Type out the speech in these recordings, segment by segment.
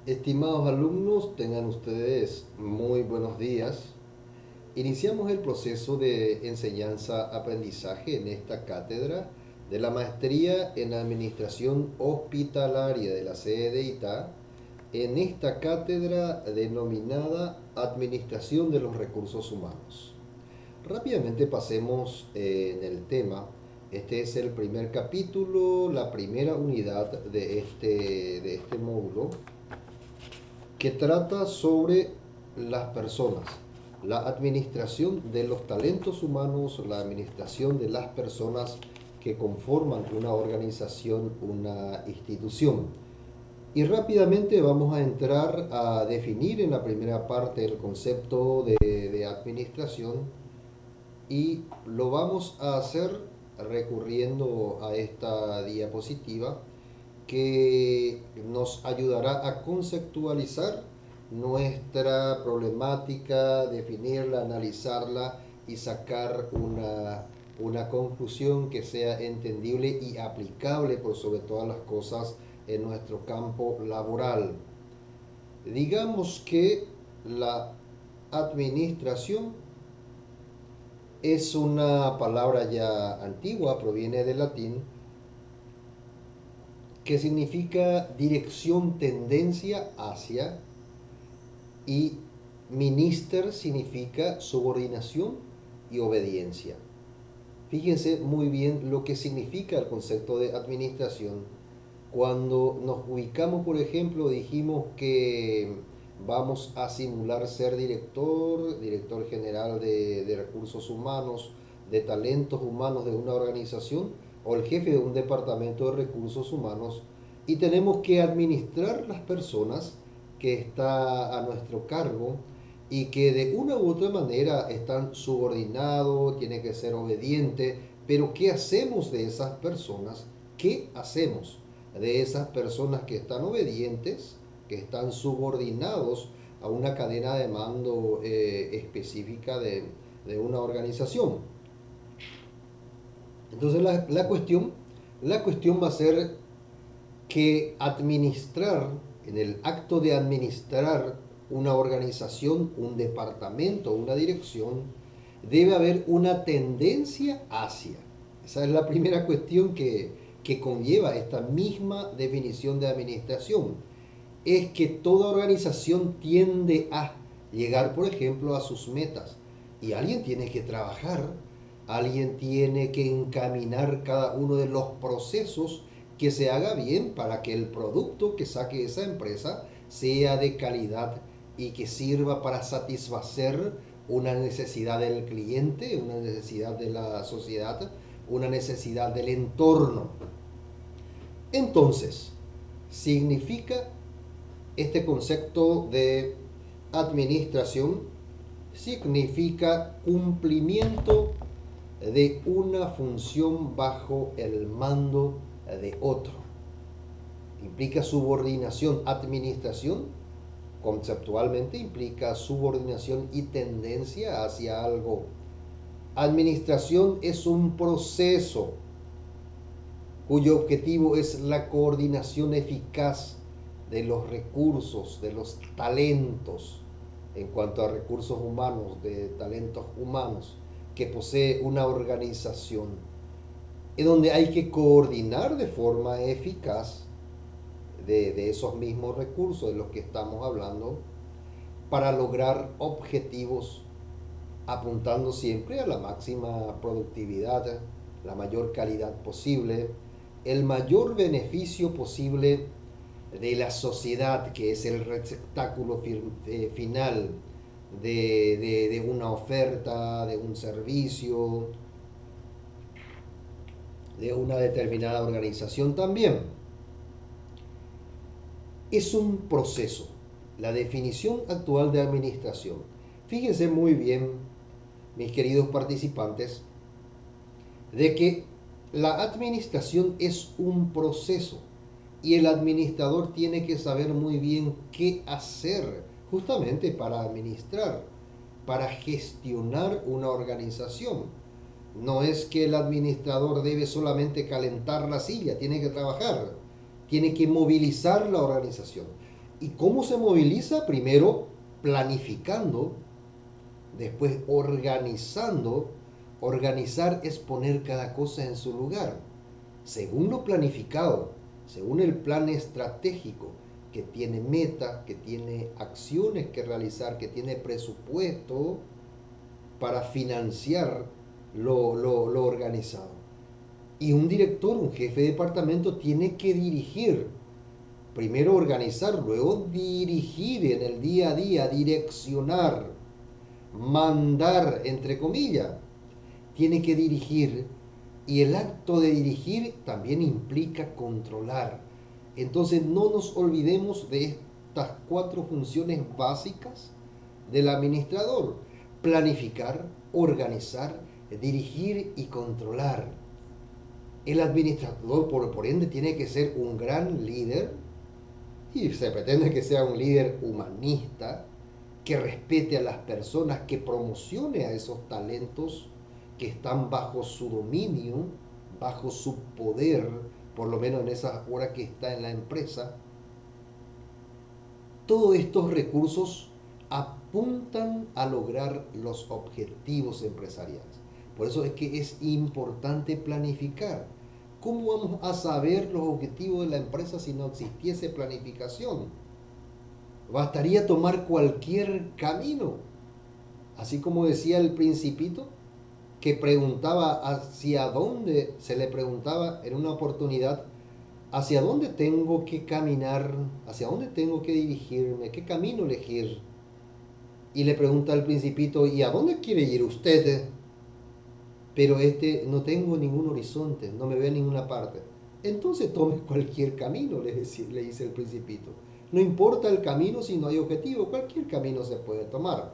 Estimados alumnos, tengan ustedes muy buenos días. Iniciamos el proceso de enseñanza-aprendizaje en esta cátedra de la Maestría en Administración Hospitalaria de la sede de ITA, en esta cátedra denominada Administración de los Recursos Humanos. Rápidamente pasemos en el tema. Este es el primer capítulo, la primera unidad de este módulo, que trata sobre las personas, la administración de los talentos humanos, la administración de las personas que conforman una organización, una institución. Y rápidamente vamos a entrar a definir en la primera parte el concepto de administración, y lo vamos a hacer recurriendo a esta diapositiva que nos ayudará a conceptualizar nuestra problemática, definirla, analizarla y sacar una conclusión que sea entendible y aplicable por sobre todas las cosas en nuestro campo laboral. Digamos que la administración es una palabra ya antigua, proviene del latín, que significa dirección, tendencia hacia, y minister significa subordinación y obediencia. Fíjense muy bien lo que significa el concepto de administración. Cuando nos ubicamos, por ejemplo, dijimos que vamos a simular ser director general de recursos humanos, de talentos humanos de una organización, o el jefe de un departamento de recursos humanos, y tenemos que administrar las personas que está a nuestro cargo y que de una u otra manera están subordinados, tiene que ser obediente. Pero ¿qué hacemos de esas personas? ¿Qué hacemos de esas personas que están obedientes, que están subordinados a una cadena de mando específica de una organización? Entonces la cuestión va a ser que administrar, en el acto de administrar una organización, un departamento, una dirección, debe haber una tendencia hacia. Esa es la primera cuestión que conlleva esta misma definición de administración. Es que toda organización tiende a llegar, por ejemplo, a sus metas. Y alguien tiene que trabajar, alguien tiene que encaminar cada uno de los procesos, que se haga bien para que el producto que saque esa empresa sea de calidad y que sirva para satisfacer una necesidad del cliente, una necesidad de la sociedad, una necesidad del entorno. Entonces, significa este concepto de administración, significa cumplimiento de una función bajo el mando de otro. Implica subordinación. Administración conceptualmente implica subordinación y tendencia hacia algo. Administración es un proceso cuyo objetivo es la coordinación eficaz de los recursos, de los talentos, en cuanto a recursos humanos, de talentos humanos, que posee una organización, en donde hay que coordinar de forma eficaz de esos mismos recursos de los que estamos hablando, para lograr objetivos, apuntando siempre a la máxima productividad, la mayor calidad posible, el mayor beneficio posible de la sociedad, que es el receptáculo final de una oferta, de un servicio, de una determinada organización también. Es un proceso. La definición actual de administración. Fíjense muy bien, mis queridos participantes, de que la administración es un proceso y el administrador tiene que saber muy bien qué hacer justamente para administrar, para gestionar una organización. No es que el administrador debe solamente calentar la silla, tiene que trabajar, tiene que movilizar la organización. ¿Y cómo se moviliza? Primero planificando, después organizando. Organizar es poner cada cosa en su lugar. Según lo planificado, según el plan estratégico, que tiene meta, que tiene acciones que realizar, que tiene presupuesto para financiar lo organizado. Y un director, un jefe de departamento, tiene que dirigir. Primero organizar, luego dirigir en el día a día, direccionar, mandar, entre comillas. Tiene que dirigir, y el acto de dirigir también implica controlar. Entonces no nos olvidemos de estas 4 funciones básicas del administrador: planificar, organizar, dirigir y controlar. El administrador, por ende, tiene que ser un gran líder, y se pretende que sea un líder humanista, que respete a las personas, que promocione a esos talentos que están bajo su dominio, bajo su poder, por lo menos en esas horas que está en la empresa. Todos estos recursos apuntan a lograr los objetivos empresariales. Por eso es que es importante planificar. ¿Cómo vamos a saber los objetivos de la empresa si no existiese planificación? Bastaría tomar cualquier camino. Así como decía el Principito, que preguntaba hacia dónde, se le preguntaba en una oportunidad, hacia dónde tengo que caminar, hacia dónde tengo que dirigirme, qué camino elegir. Y le pregunta al Principito, ¿y a dónde quiere ir usted? Pero no tengo ningún horizonte, no me veo en ninguna parte. Entonces tome cualquier camino, le dice el Principito. No importa el camino si no hay objetivo, cualquier camino se puede tomar.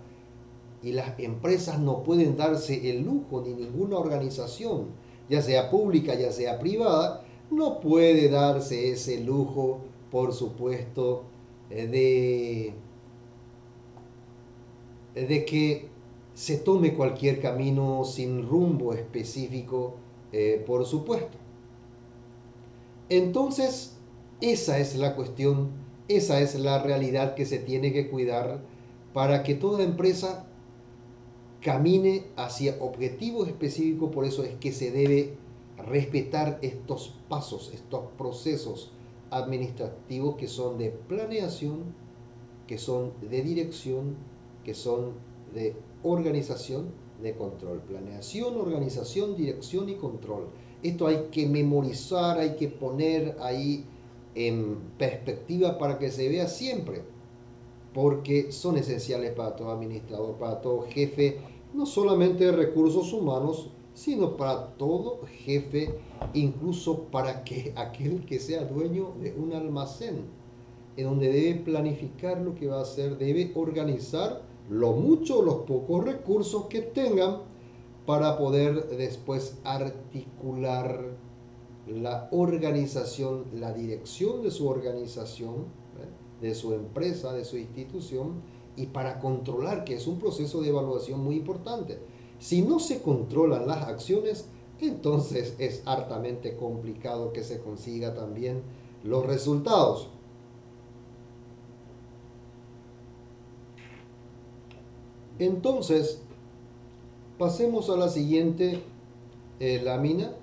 Y las empresas no pueden darse el lujo, ni ninguna organización, ya sea pública, ya sea privada, no puede darse ese lujo, por supuesto, de que se tome cualquier camino sin rumbo específico, por supuesto. Entonces, esa es la cuestión, esa es la realidad que se tiene que cuidar para que toda empresa camine hacia objetivos específicos. Por eso es que se debe respetar estos pasos, estos procesos administrativos que son de planeación, que son de dirección, que son de organización, de control. Planeación, organización, dirección y control. Esto hay que memorizar, hay que poner ahí en perspectiva para que se vea siempre, porque son esenciales para todo administrador, para todo jefe, no solamente de recursos humanos, sino para todo jefe, incluso para que aquel que sea dueño de un almacén, en donde debe planificar lo que va a hacer, debe organizar lo mucho o los pocos recursos que tengan para poder después articular la organización, la dirección de su organización, de su empresa, de su institución, y para controlar, que es un proceso de evaluación muy importante. Si no se controlan las acciones, entonces es hartamente complicado que se consiga también los resultados. Entonces, pasemos a la siguiente lámina.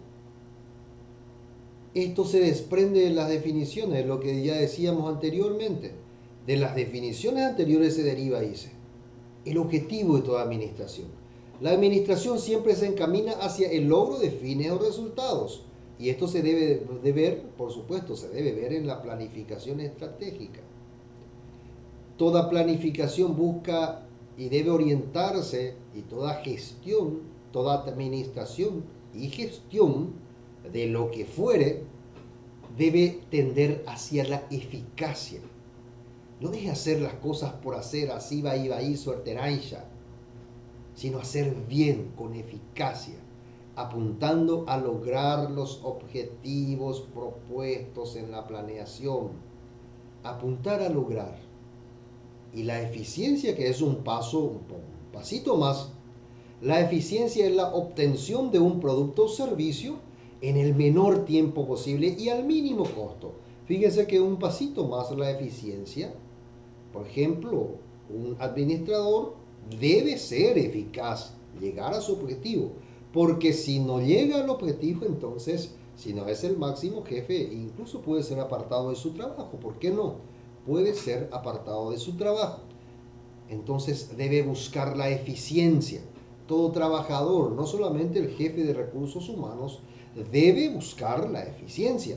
Esto se desprende de las definiciones, lo que ya decíamos anteriormente. De las definiciones anteriores se deriva, dice, el objetivo de toda administración. La administración siempre se encamina hacia el logro de fines o resultados. Y esto se debe de ver, por supuesto, se debe ver en la planificación estratégica. Toda planificación busca y debe orientarse, y toda gestión, toda administración y gestión de lo que fuere, debe tender hacia la eficacia. No deje hacer las cosas por hacer, así va y suerteraisha, sino hacer bien, con eficacia, apuntando a lograr los objetivos propuestos en la planeación. Apuntar a lograr. Y la eficiencia, que es un pasito más. La eficiencia es la obtención de un producto o servicio en el menor tiempo posible y al mínimo costo. Fíjense que un pasito más la eficiencia Por ejemplo, un administrador debe ser eficaz, llegar a su objetivo, porque si no llega al objetivo, entonces, si no es el máximo jefe, incluso puede ser apartado de su trabajo. ¿Por qué no? Puede ser apartado de su trabajo. Entonces debe buscar la eficiencia. Todo trabajador, no solamente el jefe de recursos humanos, debe buscar la eficiencia,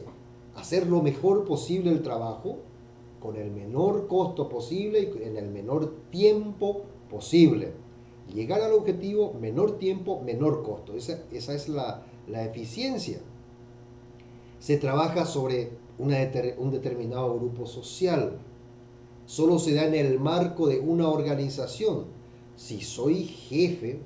hacer lo mejor posible el trabajo con el menor costo posible y en el menor tiempo posible. Llegar al objetivo, menor tiempo, menor costo. Esa es la eficiencia. Se trabaja sobre un determinado grupo social. Solo se da en el marco de una organización. Si soy jefe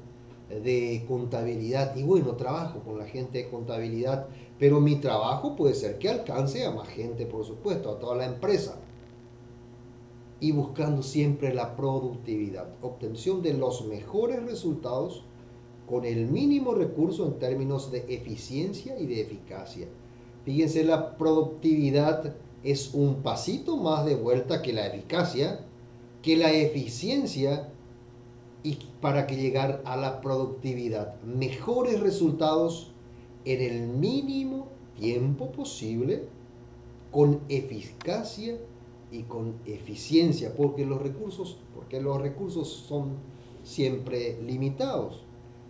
de contabilidad y bueno, trabajo con la gente de contabilidad, pero mi trabajo puede ser que alcance a más gente, por supuesto, a toda la empresa. Y buscando siempre la productividad, obtención de los mejores resultados con el mínimo recurso en términos de eficiencia y de eficacia. Fíjense, la productividad es un pasito más de vuelta que la eficacia, que la eficiencia, y para que llegar a la productividad, mejores resultados en el mínimo tiempo posible, con eficacia y con eficiencia, porque los recursos son siempre limitados.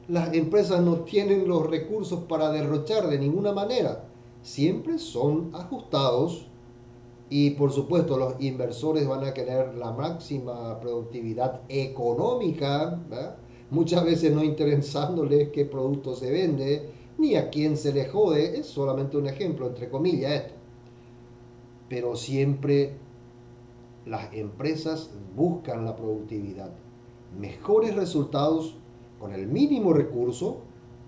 Las empresas no tienen los recursos para derrochar de ninguna manera, siempre son ajustados y por supuesto los inversores van a querer la máxima productividad económica, ¿verdad? Muchas veces no interesándoles qué producto se vende ni a quién se le jode, es solamente un ejemplo, entre comillas esto. Pero siempre las empresas buscan la productividad, mejores resultados con el mínimo recurso,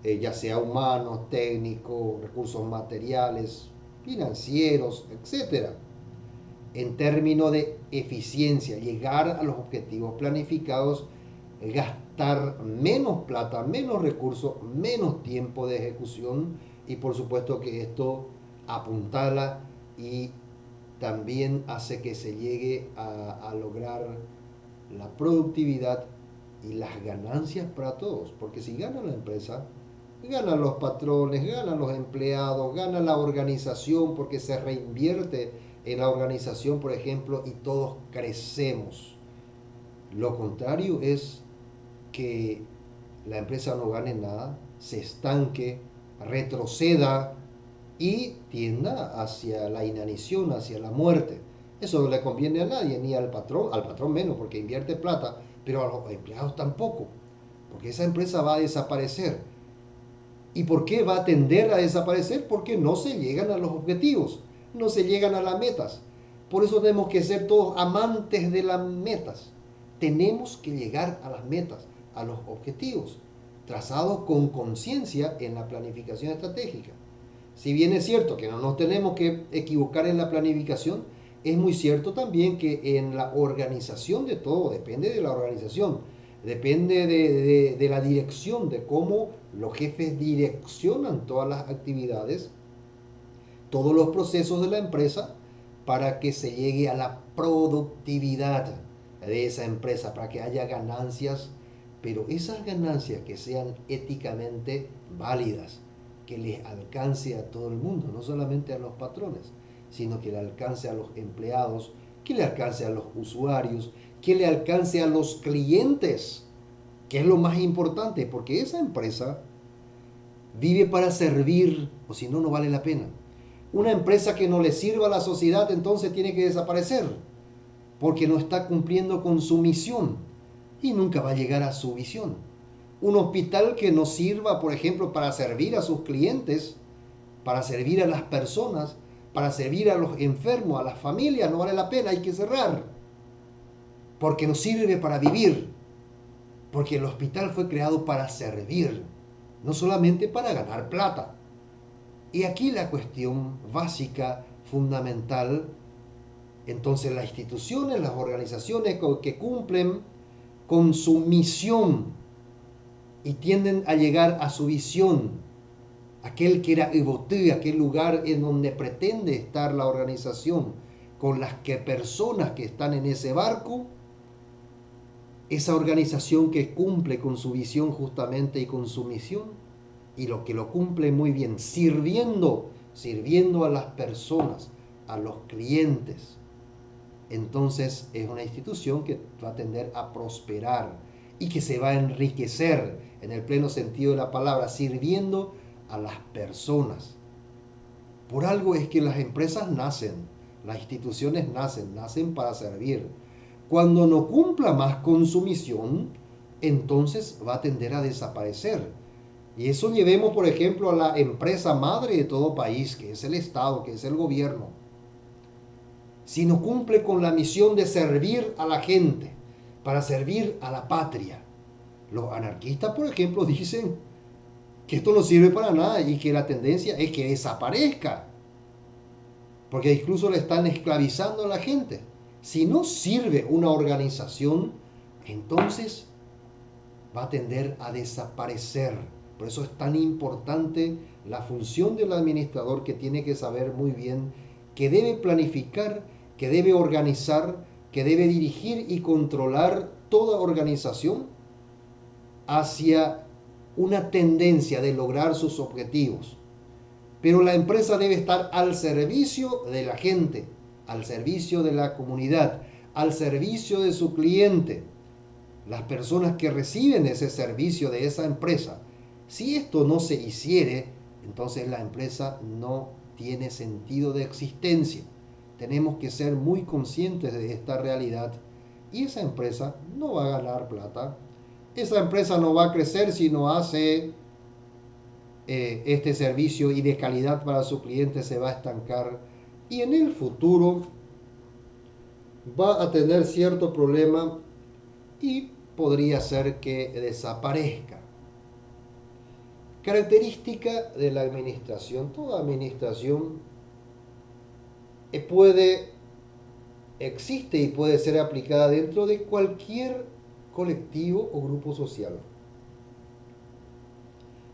ya sea humanos, técnicos, recursos materiales, financieros, etcétera, en términos de eficiencia, llegar a los objetivos planificados, gastar menos plata, menos recursos, menos tiempo de ejecución y por supuesto que esto apuntala y también hace que se llegue a lograr la productividad y las ganancias para todos, porque si gana la empresa, ganan los patrones, ganan los empleados, gana la organización porque se reinvierte en la organización, por ejemplo, y todos crecemos. Lo contrario es que la empresa no gane nada, se estanque, retroceda y tienda hacia la inanición, hacia la muerte. Eso no le conviene a nadie, ni al patrón menos, porque invierte plata, pero a los empleados tampoco, porque esa empresa va a desaparecer. ¿Y por qué va a tender a desaparecer? Porque no se llegan a los objetivos, no se llegan a las metas. Por eso tenemos que ser todos amantes de las metas. Tenemos que llegar a las metas, a los objetivos, trazados con conciencia en la planificación estratégica. Si bien es cierto que no nos tenemos que equivocar en la planificación, es muy cierto también que en la organización de todo, depende de la organización, depende de la dirección, de cómo los jefes direccionan todas las actividades, todos los procesos de la empresa para que se llegue a la productividad de esa empresa, para que haya ganancias, pero esas ganancias que sean éticamente válidas, que les alcance a todo el mundo, no solamente a los patrones, sino que le alcance a los empleados, que le alcance a los usuarios, que le alcance a los clientes, que es lo más importante, porque esa empresa vive para servir, o si no, no vale la pena. Una empresa que no le sirva a la sociedad entonces tiene que desaparecer, porque no está cumpliendo con su misión y nunca va a llegar a su visión. Un hospital que no sirva, por ejemplo, para servir a sus clientes, para servir a las personas, para servir a los enfermos, a las familias, no vale la pena, hay que cerrar, porque no sirve para vivir, porque el hospital fue creado para servir, no solamente para ganar plata. Y aquí la cuestión básica, fundamental, entonces las instituciones, las organizaciones que cumplen con su misión y tienden a llegar a su visión, aquel que era Evoté, aquel lugar en donde pretende estar la organización, con las que personas que están en ese barco, esa organización que cumple con su visión justamente y con su misión, y lo que lo cumple muy bien, sirviendo a las personas, a los clientes, entonces es una institución que va a tender a prosperar y que se va a enriquecer en el pleno sentido de la palabra, sirviendo a las personas. Por algo es que las empresas nacen, las instituciones nacen para servir. Cuando no cumpla más con su misión, entonces va a tender a desaparecer. Y eso llevemos, por ejemplo, a la empresa madre de todo país, que es el Estado, que es el gobierno. Si no cumple con la misión de servir a la gente, para servir a la patria. Los anarquistas, por ejemplo, dicen que esto no sirve para nada y que la tendencia es que desaparezca, porque incluso le están esclavizando a la gente. Si no sirve una organización, entonces va a tender a desaparecer. Por eso es tan importante la función del administrador, que tiene que saber muy bien que debe planificar, que debe organizar, que debe dirigir y controlar toda organización hacia una tendencia de lograr sus objetivos. Pero la empresa debe estar al servicio de la gente, al servicio de la comunidad, al servicio de su cliente, las personas que reciben ese servicio de esa empresa. Si esto no se hiciere, entonces la empresa no tiene sentido de existencia. Tenemos que ser muy conscientes de esta realidad, y esa empresa no va a ganar plata. Esa empresa no va a crecer si no hace este servicio, y de calidad para su cliente se va a estancar, y en el futuro va a tener cierto problema y podría ser que desaparezca. Característica de la administración: toda administración existe y puede ser aplicada dentro de cualquier colectivo o grupo social.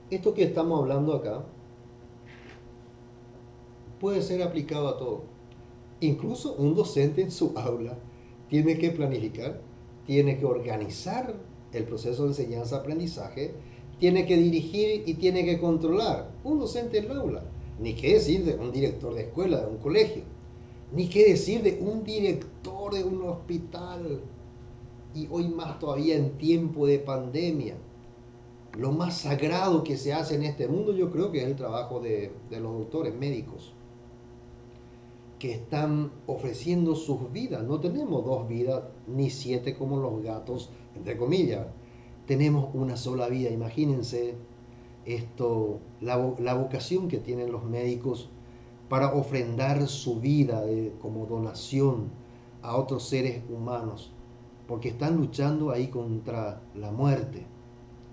Esto que estamos hablando acá puede ser aplicado a todo. Incluso un docente en su aula tiene que planificar, tiene que organizar el proceso de enseñanza-aprendizaje, tiene que dirigir y tiene que controlar. Un docente en el aula, ni qué decir de un director de escuela, de un colegio, ni qué decir de un director de un hospital, y hoy más todavía en tiempo de pandemia. Lo más sagrado que se hace en este mundo, yo creo que es el trabajo de los doctores médicos, que están ofreciendo sus vidas. No tenemos dos vidas ni siete como los gatos, entre comillas. Tenemos una sola vida. Imagínense esto, la vocación que tienen los médicos para ofrendar su vida como donación a otros seres humanos, porque están luchando ahí contra la muerte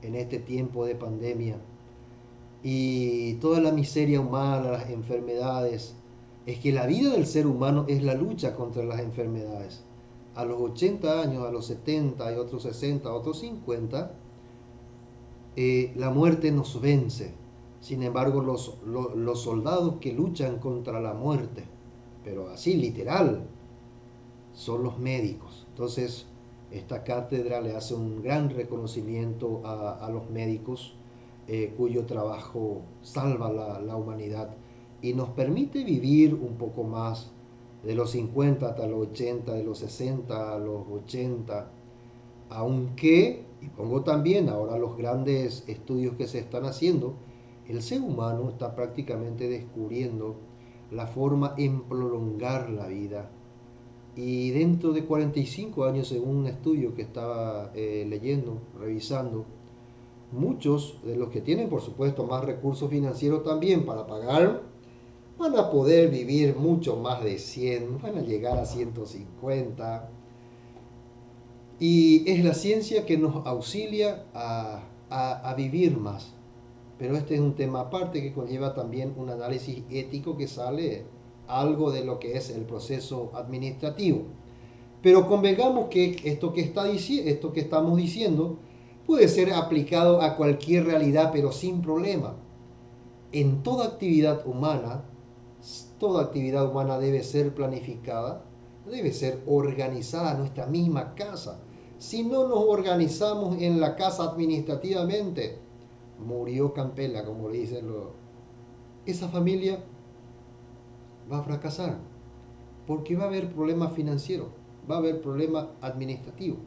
en este tiempo de pandemia. Y toda la miseria humana, las enfermedades, es que la vida del ser humano es la lucha contra las enfermedades. A los 80 años, a los 70 y otros 60, otros 50, la muerte nos vence. Sin embargo, los soldados que luchan contra la muerte, pero así literal, son los médicos. Entonces, esta cátedra le hace un gran reconocimiento a los médicos, cuyo trabajo salva la humanidad y nos permite vivir un poco más, de los 50 hasta los 80, de los 60 a los 80, aunque, y pongo también ahora los grandes estudios que se están haciendo, el ser humano está prácticamente descubriendo la forma en prolongar la vida. Y dentro de 45 años, según un estudio que estaba leyendo, revisando, muchos de los que tienen, por supuesto, más recursos financieros también para pagar, van a poder vivir mucho más de 100, van a llegar a 150. Y es la ciencia que nos auxilia a vivir más. Pero este es un tema aparte que conlleva también un análisis ético que sale algo de lo que es el proceso administrativo. Pero convengamos que esto que estamos diciendo puede ser aplicado a cualquier realidad, pero sin problema. En toda actividad humana debe ser planificada, debe ser organizada nuestra misma casa. Si no nos organizamos en la casa administrativamente, murió Campela, como le dicen los, esa familia va a fracasar, porque va a haber problemas financieros, va a haber problemas administrativos,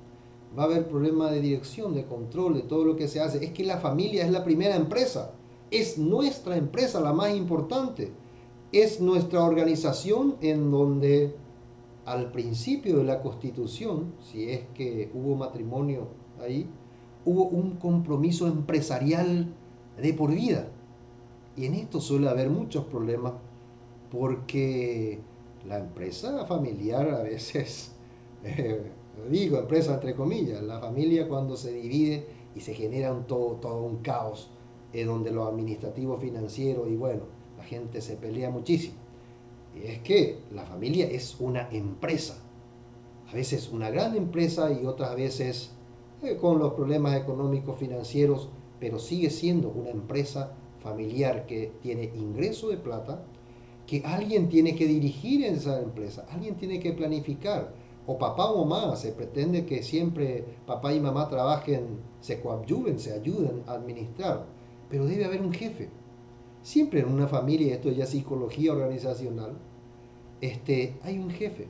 va a haber problemas de dirección, de control, de todo lo que se hace. Es que la familia es la primera empresa, es nuestra empresa la más importante, es nuestra organización en donde al principio de la Constitución, si es que hubo matrimonio ahí, hubo un compromiso empresarial de por vida. Y en esto suele haber muchos problemas porque la empresa familiar a veces, digo empresa entre comillas, la familia cuando se divide y se genera todo un caos, donde lo administrativo, financiero y bueno, la gente se pelea muchísimo. Y es que la familia es una empresa, a veces una gran empresa y otras veces con los problemas económicos, financieros, pero sigue siendo una empresa familiar que tiene ingreso de plata, que alguien tiene que dirigir en esa empresa, alguien tiene que planificar, o papá o mamá, se pretende que siempre papá y mamá trabajen, se coadyuven, se ayuden a administrar, pero debe haber un jefe. Siempre en una familia, esto es ya psicología organizacional, hay un jefe,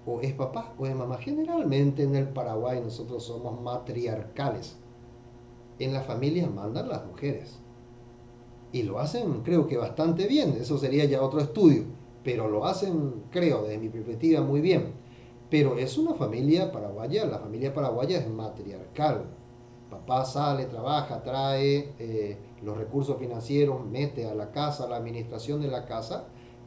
o es papá o es mamá. Generalmente en el Paraguay nosotros somos matriarcales. En las familias mandan las mujeres. Y lo hacen creo que bastante bien, eso sería ya otro estudio, pero lo hacen creo desde mi perspectiva muy bien. Pero es una familia paraguaya, la familia paraguaya es matriarcal. Papá sale, trabaja, trae los recursos financieros, mete a la casa, a la administración de la casa,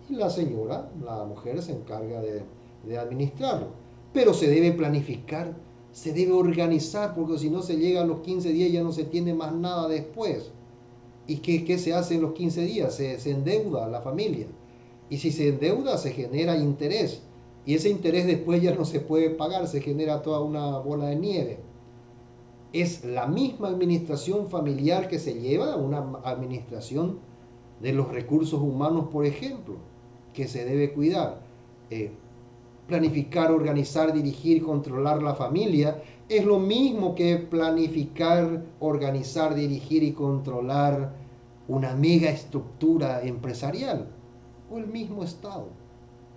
y la señora, la mujer, se encarga de administrarlo. Pero se debe planificar, se debe organizar, porque si no se llega a los 15 días ya no se tiene más nada después. ¿Y qué se hace en los 15 días? Se endeuda la familia. Y si se endeuda, se genera interés. Y ese interés después ya no se puede pagar, se genera toda una bola de nieve. Es la misma administración familiar que se lleva, una administración de los recursos humanos, por ejemplo, que se debe cuidar. Eh, Planificar, organizar, dirigir, controlar la familia es lo mismo que planificar, organizar, dirigir y controlar una mega estructura empresarial o el mismo Estado.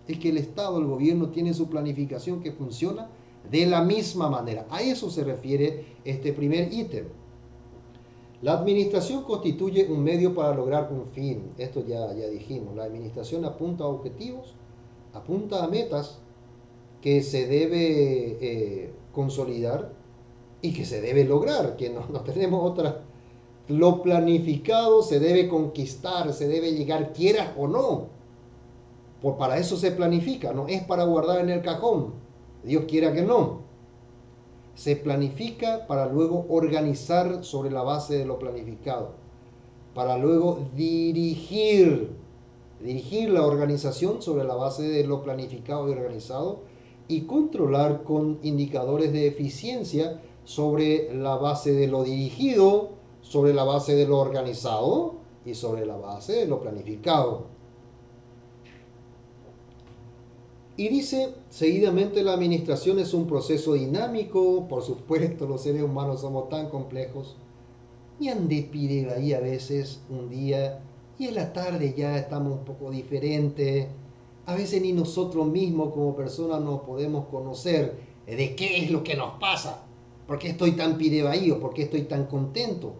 Es que el Estado, el gobierno tiene su planificación que funciona de la misma manera. A eso se refiere este primer ítem. La administración constituye un medio para lograr un fin. Esto ya dijimos. La administración apunta a objetivos, apunta a metas que se debe consolidar y que se debe lograr, que no tenemos otra. Lo planificado se debe conquistar, se debe llegar, quieras o no. Para eso se planifica, no es para guardar en el cajón. Dios quiera que no. Se planifica para luego organizar sobre la base de lo planificado, para luego dirigir la organización sobre la base de lo planificado y organizado y controlar con indicadores de eficiencia sobre la base de lo dirigido, sobre la base de lo organizado y sobre la base de lo planificado. Y dice, seguidamente la administración es un proceso dinámico, por supuesto los seres humanos somos tan complejos, y ande pide ahí a veces un día y en la tarde ya estamos un poco diferentes. A veces ni nosotros mismos como personas nos podemos conocer de qué es lo que nos pasa, por qué estoy tan pidebaío, por qué estoy tan contento,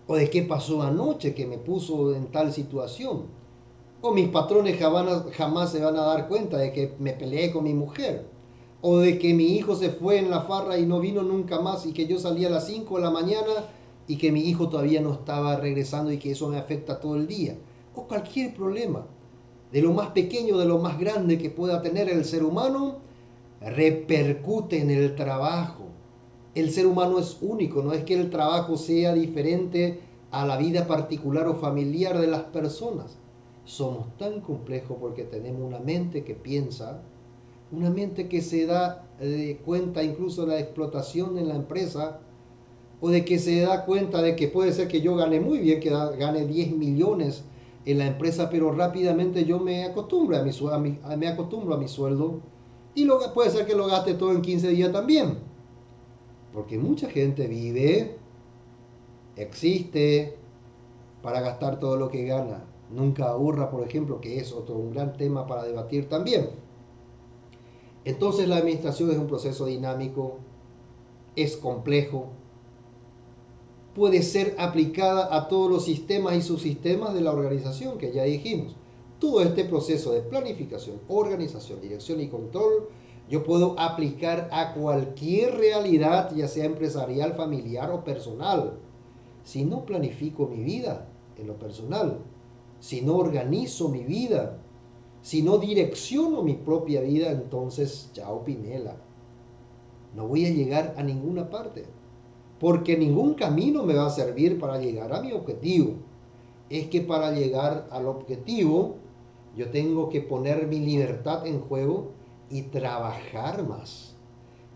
o de qué pasó anoche que me puso en tal situación. O mis patrones jamás se van a dar cuenta de que me peleé con mi mujer. O de que mi hijo se fue en la farra y no vino nunca más y que yo salí a las 5 de la mañana y que mi hijo todavía no estaba regresando y que eso me afecta todo el día. O cualquier problema, de lo más pequeño, de lo más grande que pueda tener el ser humano, repercute en el trabajo. El ser humano es único, no es que el trabajo sea diferente a la vida particular o familiar de las personas. Somos tan complejos porque tenemos una mente que piensa, una mente que se da cuenta incluso de la explotación en la empresa, o de que se da cuenta de que puede ser que yo gane muy bien, que gane 10 millones en la empresa, pero rápidamente yo me acostumbro a mi sueldo Y puede ser que lo gaste todo en 15 días también. Porque mucha gente vive, existe para gastar todo lo que gana. Nunca ahorra, por ejemplo, que es otro un gran tema para debatir también. Entonces la administración es un proceso dinámico, es complejo, puede ser aplicada a todos los sistemas y subsistemas de la organización que ya dijimos. Todo este proceso de planificación, organización, dirección y control, yo puedo aplicar a cualquier realidad, ya sea empresarial, familiar o personal. Si no planifico mi vida en lo personal, si no organizo mi vida, si no direcciono mi propia vida, entonces chao Pinela. No voy a llegar a ninguna parte. Porque ningún camino me va a servir para llegar a mi objetivo. Es que para llegar al objetivo yo tengo que poner mi libertad en juego y trabajar más.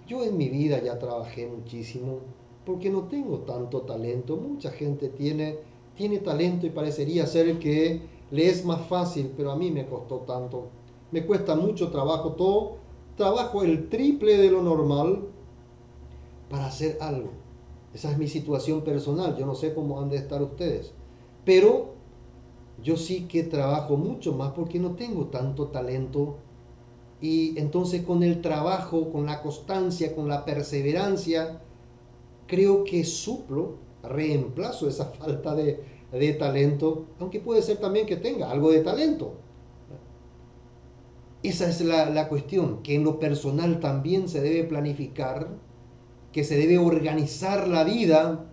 Yo en mi vida ya trabajé muchísimo porque no tengo tanto talento. Mucha gente tiene talento y parecería ser que le es más fácil, pero a mí me costó tanto. Me cuesta mucho trabajo todo. Trabajo el triple de lo normal para hacer algo. Esa es mi situación personal. Yo no sé cómo han de estar ustedes. Pero yo sí que trabajo mucho más porque no tengo tanto talento. Y entonces con el trabajo, con la constancia, con la perseverancia, creo que suplo, reemplazo esa falta de talento, aunque puede ser también que tenga algo de talento. Esa es la cuestión, que en lo personal también se debe planificar, que se debe organizar la vida,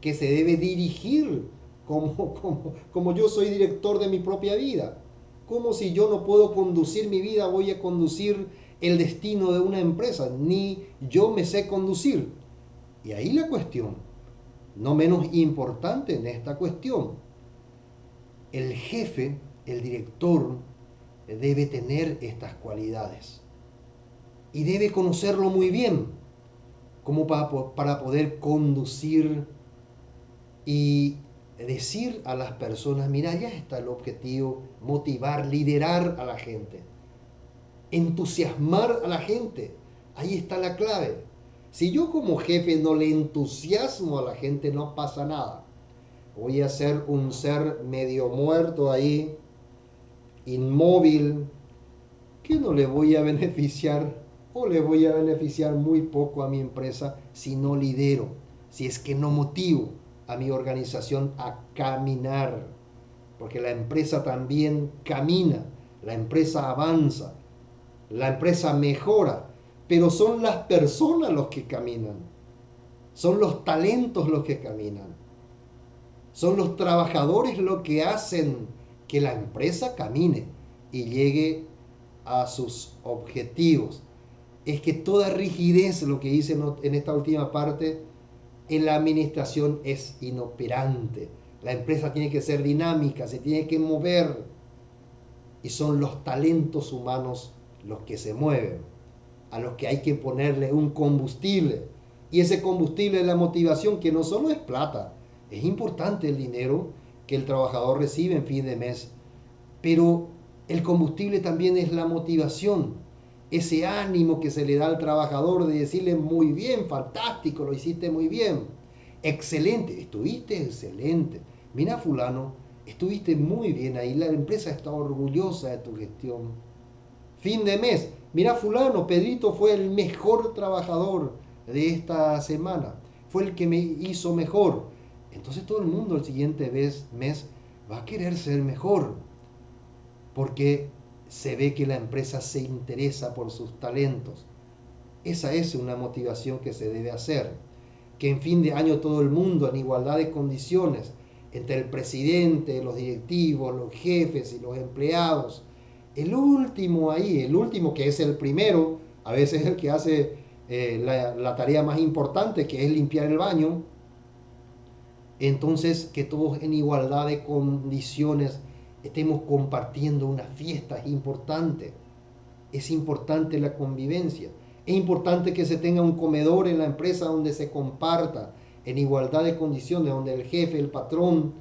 que se debe dirigir como yo soy director de mi propia vida. Como si yo no puedo conducir mi vida, voy a conducir el destino de una empresa, ni yo me sé conducir. Y ahí la cuestión, no menos importante en esta cuestión, el jefe, el director, debe tener estas cualidades y debe conocerlo muy bien, como para poder conducir y decir a las personas, mira, ya está el objetivo, motivar, liderar a la gente, entusiasmar a la gente. Ahí está la clave. Si yo como jefe no le entusiasmo a la gente, no pasa nada. Voy a ser un ser medio muerto ahí, inmóvil, que no le voy a beneficiar o le voy a beneficiar muy poco a mi empresa si no lidero, si es que no motivo a mi organización a caminar, porque la empresa también camina, la empresa avanza, la empresa mejora, pero son las personas los que caminan, son los talentos los que caminan, son los trabajadores los que hacen que la empresa camine y llegue a sus objetivos. Es que toda rigidez, lo que hice en esta última parte, en la administración es inoperante. La empresa tiene que ser dinámica, se tiene que mover. Y son los talentos humanos los que se mueven, a los que hay que ponerle un combustible. Y ese combustible es la motivación, que no solo es plata, es importante el dinero que el trabajador recibe en fin de mes, pero el combustible también es la motivación, ese ánimo que se le da al trabajador de decirle muy bien, fantástico, lo hiciste muy bien, excelente, estuviste excelente, mira fulano, estuviste muy bien ahí, la empresa está orgullosa de tu gestión. Fin de mes, mira fulano, Pedrito fue el mejor trabajador de esta semana, fue el que me hizo mejor. Entonces todo el mundo el siguiente mes va a querer ser mejor, porque se ve que la empresa se interesa por sus talentos. Esa es una motivación que se debe hacer. Que en fin de año todo el mundo en igualdad de condiciones, entre el presidente, los directivos, los jefes y los empleados, el último ahí, el último que es el primero, a veces el que hace la tarea más importante, que es limpiar el baño, entonces que todos en igualdad de condiciones estemos compartiendo una fiesta. Es importante la convivencia, es importante que se tenga un comedor en la empresa donde se comparta en igualdad de condiciones, donde el jefe, el patrón,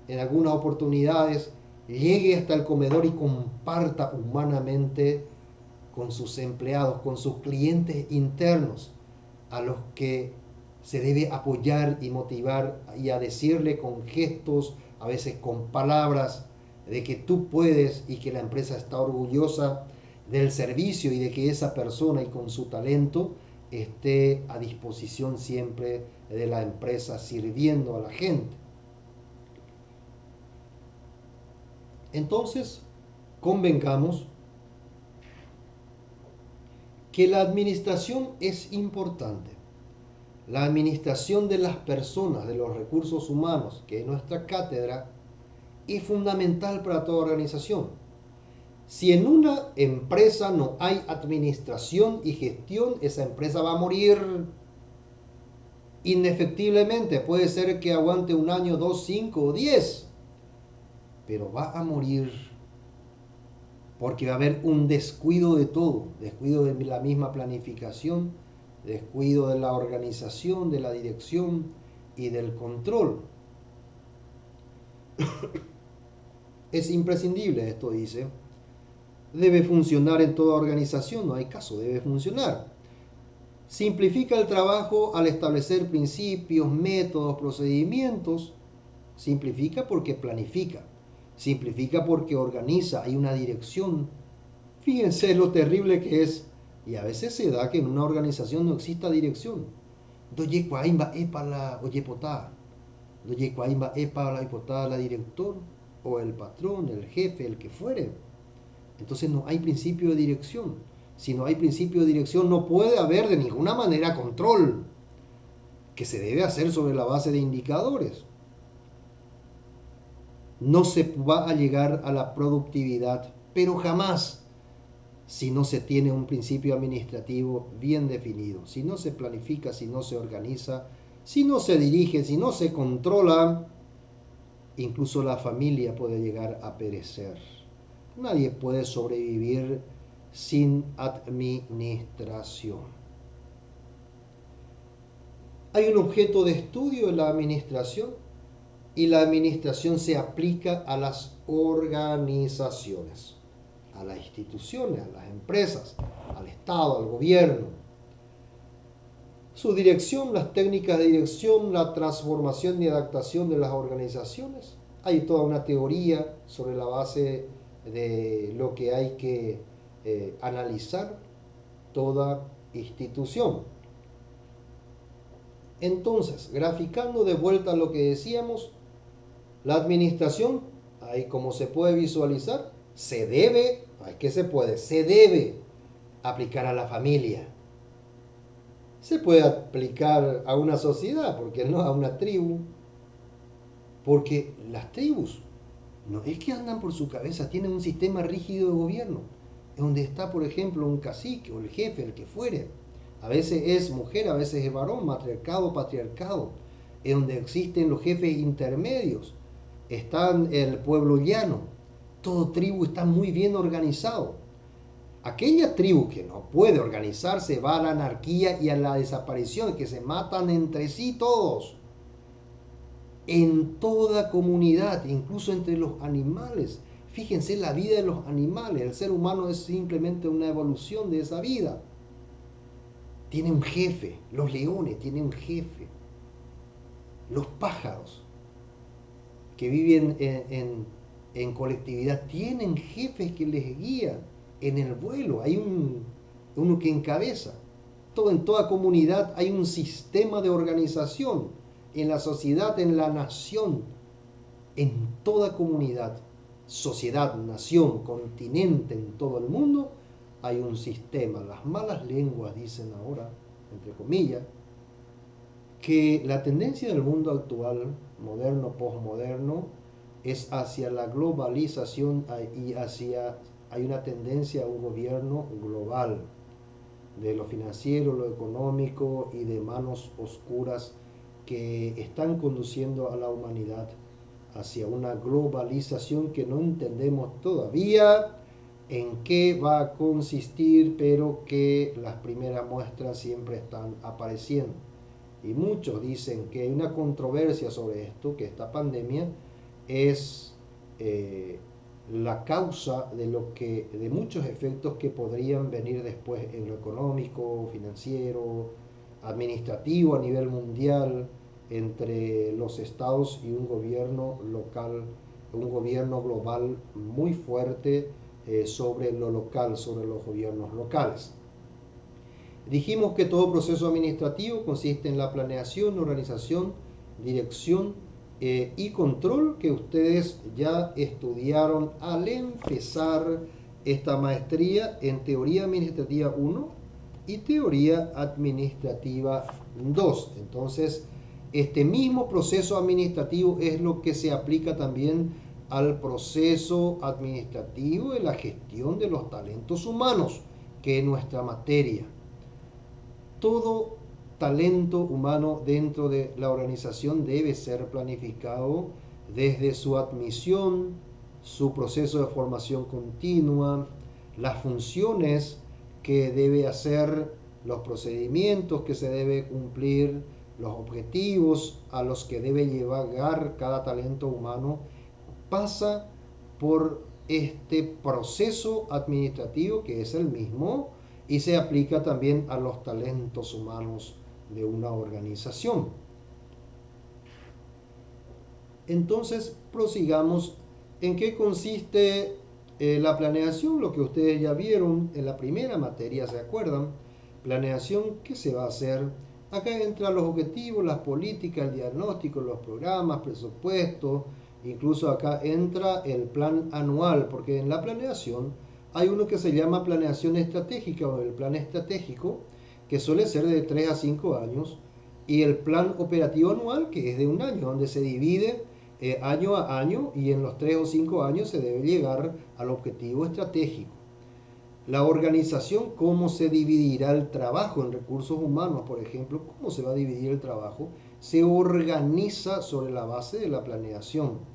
en algunas oportunidades llegue hasta el comedor y comparta humanamente con sus empleados, con sus clientes internos, a los que se debe apoyar y motivar y a decirle con gestos, a veces con palabras, de que tú puedes y que la empresa está orgullosa del servicio y de que esa persona y con su talento esté a disposición siempre de la empresa sirviendo a la gente. Entonces, convengamos que la administración es importante. La administración de las personas, de los recursos humanos, que es nuestra cátedra, es fundamental para toda organización. Si en una empresa no hay administración y gestión, esa empresa va a morir indefectiblemente. Puede ser que aguante un año, 2, 5 o 10, pero va a morir porque va a haber un descuido de todo, descuido de la misma planificación, descuido de la organización, de la dirección y del control. Es imprescindible, esto dice, debe funcionar en toda organización, no hay caso, debe funcionar. Simplifica el trabajo al establecer principios, métodos, procedimientos. Simplifica porque planifica. Simplifica porque organiza, hay una dirección. Fíjense lo terrible que es, y a veces se da que en una organización no exista dirección. Doye cuaimba epa la oyepotá, doye cuaimba epa la hipotá la director, o el patrón, el jefe, el que fuere. Entonces no hay principio de dirección. Si no hay principio de dirección, no puede haber de ninguna manera control, que se debe hacer sobre la base de indicadores. No se va a llegar a la productividad, pero jamás, si no se tiene un principio administrativo bien definido, si no se planifica, si no se organiza, si no se dirige, si no se controla, incluso la familia puede llegar a perecer. Nadie puede sobrevivir sin administración. Hay un objeto de estudio en la administración y la administración se aplica a las organizaciones, a las instituciones, a las empresas, al Estado, al gobierno. Su dirección, las técnicas de dirección, la transformación y adaptación de las organizaciones. Hay toda una teoría sobre la base de lo que hay que analizar toda institución. Entonces, graficando de vuelta a lo que decíamos, la administración, ahí como se puede visualizar, se debe aplicar a la familia. Se puede aplicar a una sociedad, porque no a una tribu. Porque las tribus no es que andan por su cabeza, tienen un sistema rígido de gobierno, donde está, por ejemplo, un cacique o el jefe, el que fuere. A veces es mujer, a veces es varón, matriarcado, patriarcado. Es donde existen los jefes intermedios. Están el pueblo llano. Todo tribu está muy bien organizado. Aquella tribu que no puede organizarse va a la anarquía y a la desaparición, que se matan entre sí todos. En toda comunidad, incluso entre los animales. Fíjense la vida de los animales. El ser humano es simplemente una evolución de esa vida. Tiene un jefe. Los leones tienen un jefe. Los pájaros que viven en colectividad tienen jefes que les guían en el vuelo. Hay uno que encabeza. En toda comunidad hay un sistema de organización. En la sociedad, en la nación, en toda comunidad, sociedad, nación, continente, en todo el mundo, hay un sistema. Las malas lenguas dicen ahora, entre comillas, que la tendencia del mundo actual, moderno, posmoderno, es hacia la globalización y hay una tendencia a un gobierno global, de lo financiero, lo económico y de manos oscuras que están conduciendo a la humanidad hacia una globalización que no entendemos todavía en qué va a consistir, pero que las primeras muestras siempre están apareciendo. Y muchos dicen que hay una controversia sobre esto, que esta pandemia es la causa de muchos efectos que podrían venir después en lo económico, financiero, administrativo a nivel mundial, entre los estados y un gobierno local, un gobierno global muy fuerte sobre lo local, sobre los gobiernos locales. Dijimos que todo proceso administrativo consiste en la planeación, organización, dirección y control, que ustedes ya estudiaron al empezar esta maestría en Teoría Administrativa 1 y Teoría Administrativa 2. Entonces, este mismo proceso administrativo es lo que se aplica también al proceso administrativo de la gestión de los talentos humanos, que es nuestra materia. Todo talento humano dentro de la organización debe ser planificado desde su admisión, su proceso de formación continua, las funciones que debe hacer, los procedimientos que se debe cumplir, los objetivos a los que debe llegar cada talento humano, pasa por este proceso administrativo que es el mismo y se aplica también a los talentos humanos de una organización. Entonces, prosigamos. ¿En qué consiste la planeación? Lo que ustedes ya vieron en la primera materia, ¿se acuerdan? Planeación, ¿qué se va a hacer? Acá entran los objetivos, las políticas, el diagnóstico, los programas, presupuestos. Incluso acá entra el plan anual, porque en la planeación hay uno que se llama planeación estratégica o el plan estratégico, que suele ser de 3 a 5 años, y el plan operativo anual, que es de un año, donde se divide año a año, y en los 3 o 5 años se debe llegar al objetivo estratégico. La organización, cómo se dividirá el trabajo en recursos humanos, por ejemplo, cómo se va a dividir el trabajo, se organiza sobre la base de la planeación.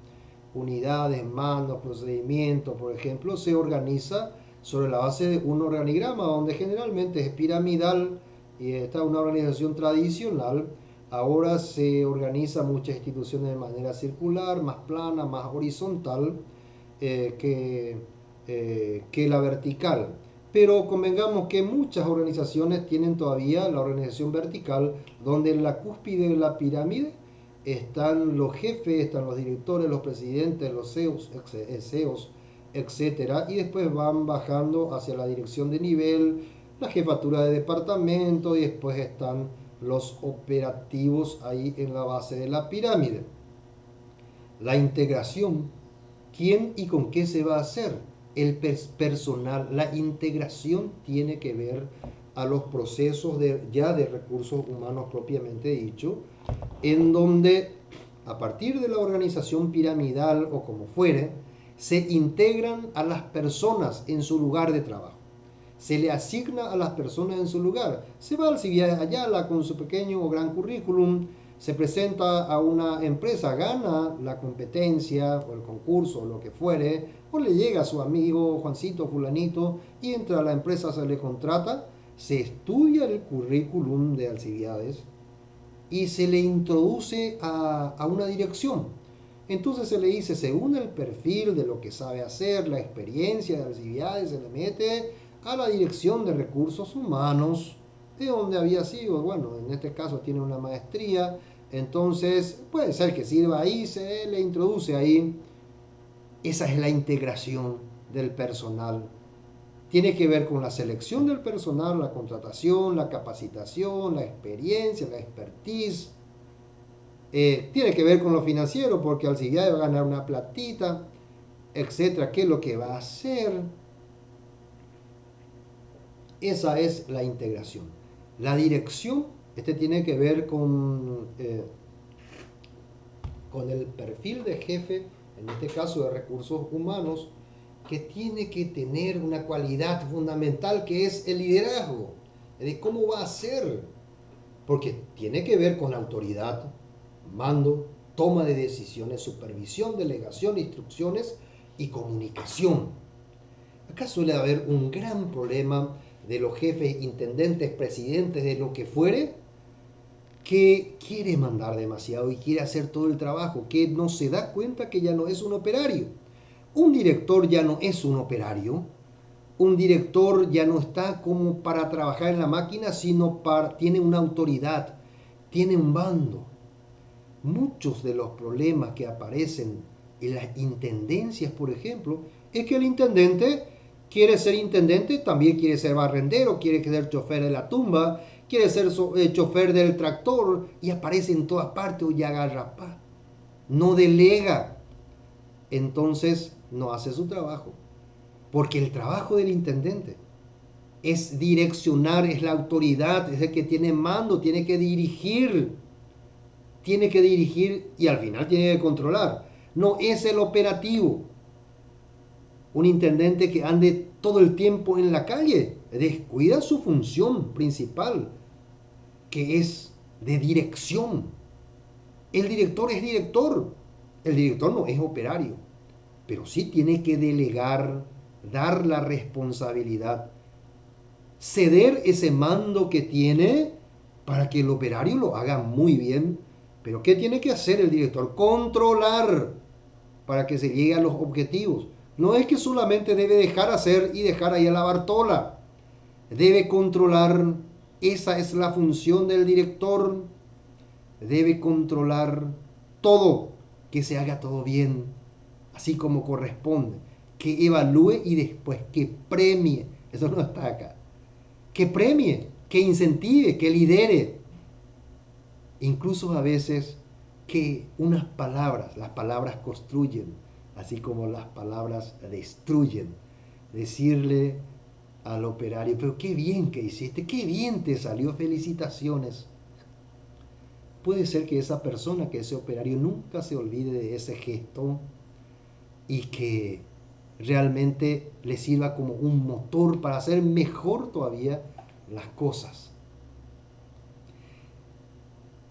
Unidades, mandos, procedimientos, por ejemplo, se organiza sobre la base de un organigrama, donde generalmente es piramidal y está una organización tradicional. Ahora se organiza muchas instituciones de manera circular, más plana, más horizontal que la vertical. Pero convengamos que muchas organizaciones tienen todavía la organización vertical, donde en la cúspide de la pirámide están los jefes, están los directores, los presidentes, los CEOs, etcétera, y después van bajando hacia la dirección de nivel, la jefatura de departamento, y después están los operativos ahí en la base de la pirámide. La integración, ¿quién y con qué se va a hacer? El personal. La integración tiene que ver a los procesos ya de recursos humanos propiamente dicho, en donde a partir de la organización piramidal o como fuere, se integran a las personas en su lugar de trabajo. Se le asigna a las personas en su lugar. Se va al Alcibiades Ayala con su pequeño o gran currículum, se presenta a una empresa, gana la competencia o el concurso o lo que fuere, o le llega a su amigo Juancito, fulanito, y entra a la empresa, se le contrata, se estudia el currículum de Alcibiades y se le introduce a una dirección. Entonces se le dice, según el perfil de lo que sabe hacer, la experiencia de Alcibiades, se le mete a la dirección de recursos humanos, de donde había sido, bueno, en este caso tiene una maestría, entonces puede ser que sirva ahí, se le introduce ahí. Esa es la integración del personal. Tiene que ver con la selección del personal, la contratación, la capacitación, la experiencia, la expertise. Tiene que ver con lo financiero, porque Alcibiades va a ganar una platita, etcétera. ¿Qué es lo que va a hacer? Esa es la integración. La dirección, tiene que ver con el perfil de jefe, en este caso de recursos humanos, que tiene que tener una cualidad fundamental que es el liderazgo. De cómo va a ser, porque tiene que ver con autoridad, mando, toma de decisiones, supervisión, delegación, instrucciones y comunicación. Acá suele haber un gran problema de los jefes, intendentes, presidentes, de lo que fuere, que quiere mandar demasiado y quiere hacer todo el trabajo, que no se da cuenta que ya no es un operario. Un director ya no es un operario, un director ya no está como para trabajar en la máquina, sino tiene una autoridad, tiene un bando. Muchos de los problemas que aparecen en las intendencias, por ejemplo, es que el intendente quiere ser intendente, también quiere ser barrendero, quiere ser chofer de la tumba, quiere ser chofer del tractor y aparece en todas partes o ya agarra pa. No delega, entonces no hace su trabajo. Porque el trabajo del intendente es direccionar, es la autoridad, es el que tiene mando, tiene que dirigir y al final tiene que controlar. No es el operativo. Un intendente que ande todo el tiempo en la calle descuida su función principal, que es de dirección. El director es director. El director no es operario, pero sí tiene que delegar, dar la responsabilidad, ceder ese mando que tiene para que el operario lo haga muy bien. Pero ¿qué tiene que hacer el director? Controlar para que se llegue a los objetivos. No es que solamente debe dejar hacer y dejar ahí a la Bartola. Debe controlar. Esa es la función del director. Debe controlar todo, que se haga todo bien, así como corresponde. Que evalúe y después que premie. Eso no está acá. Que premie, que incentive, que lidere. Incluso a veces que unas palabras, las palabras construyen, así como las palabras destruyen. Decirle al operario, pero qué bien que hiciste, qué bien te salió, felicitaciones. Puede ser que esa persona, que ese operario nunca se olvide de ese gesto y que realmente le sirva como un motor para hacer mejor todavía las cosas.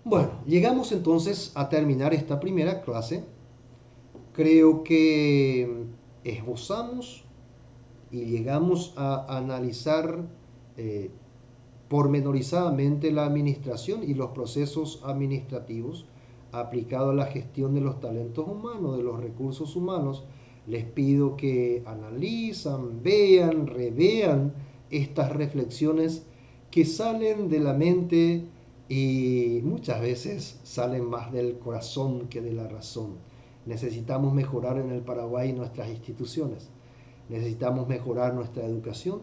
Bueno, llegamos entonces a terminar esta primera clase. Creo que esbozamos y llegamos a analizar pormenorizadamente la administración y los procesos administrativos aplicados a la gestión de los talentos humanos, de los recursos humanos. Les pido que analizan, vean, revean estas reflexiones que salen de la mente y muchas veces salen más del corazón que de la razón. Necesitamos mejorar en el Paraguay nuestras instituciones, necesitamos mejorar nuestra educación,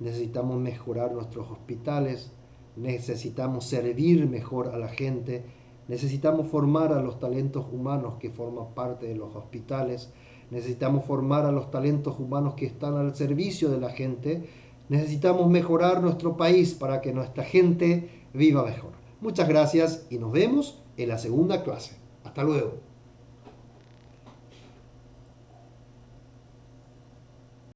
necesitamos mejorar nuestros hospitales, necesitamos servir mejor a la gente, necesitamos formar a los talentos humanos que forman parte de los hospitales, necesitamos formar a los talentos humanos que están al servicio de la gente, necesitamos mejorar nuestro país para que nuestra gente viva mejor. Muchas gracias y nos vemos en la segunda clase. Hasta luego.